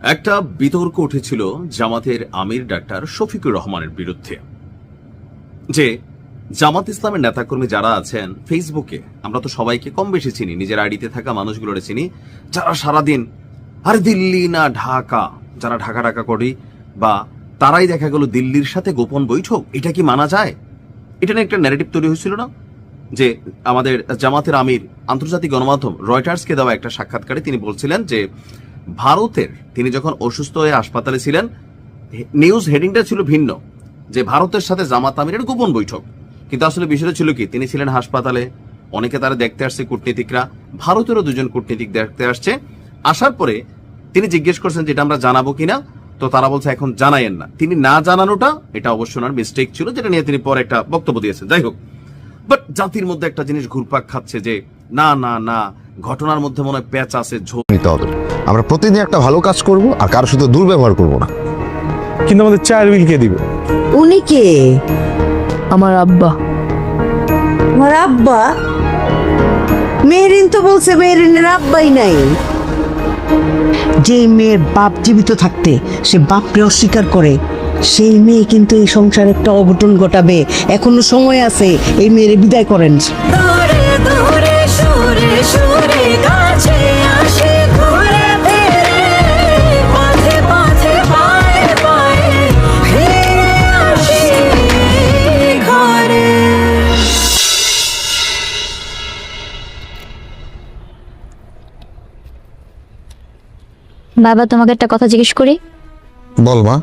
একটা বিতর্ক উঠেছিল জামাতের আমির ডাক্তার শফিকুর রহমানের বিরুদ্ধে, যে জামাত ইসলামের নেতাকর্মী যারা আছেন ফেসবুকে, আমরা তো সবাইকে কম বেশি চিনি, নিজের আইডিতে থাকা মানুষগুলোর চিনি, যারা সারাদিন আরে দিল্লি না ঢাকা, যারা ঢাকা ঢাকা করি, বা তারাই দেখা গেল দিল্লির সাথে গোপন বৈঠক, এটা কি মানা যায়? এটা নিয়ে একটা ন্যারেটিভ তৈরি হয়েছিল না, যে আমাদের জামাতের আমির আন্তর্জাতিক গণমাধ্যম রয়টার্সকে দেওয়া একটা সাক্ষাৎকারে তিনি বলছিলেন যে ভারতের, তিনি যখন অসুস্থ হয়ে হাসপাতালে ছিলেন, নিউজ হেডিংটা ছিল ভিন্ন, যে ভারতের সাথে জামাত আমিরের গোপন বৈঠক, কিন্তু আসলে বিষয়টা ছিল কি, তিনি ছিলেন হাসপাতালে, অনেকে তারা দেখতে আসছে, কূটনীতিকরা, ভারতেরও দুজন কূটনীতিক দেখতে আসছে, আসার পরে তিনি জিজ্ঞেস করছেন যেটা আমরা জানাবো কিনা, তো তারা বলছে এখন জানাইয়েন না। তিনি না জানানোটা এটা অবশ্য ওনার মিস্টেক ছিল, যেটা নিয়ে তিনি পরে একটা বক্তব্য দিয়েছেন। যাই হোক, বাট জাতির মধ্যে একটা জিনিস ঘুরপাক খাচ্ছে যে না না না, ঘটনার মধ্যে মনে হয় প্যাচ আছে, ঝোল নিতে হবে। আমরা প্রতিদিন একটা ভালো কাজ করব আর কারোর সাথে দুর্ব্যবহার করব না। কিন্তু আমাদের চায়ের বিল কে দিবে? উনি কে? আমার আব্বা। আমার আব্বা? মেহরিন তো বলছে মেহরিনের আব্বাই নাই। যে মেয়ের বাপ জীবিত থাকতে সে বাপকে অস্বীকার করে, সেই মেয়ে কিন্তু এই সংসারে একটা অঘটন ঘটাবে। এখনো সময় আছে, এই মেয়ের বিদায় করেন। দূরে দূরে সুরে সুরে কাছে আসে ঘুরে ফিরে, পথে পথে পায়ে পায়ে ফিরে আসি ঘরে। বাবা, তোমাকে একটা কথা জিজ্ঞেস করি। বল মা।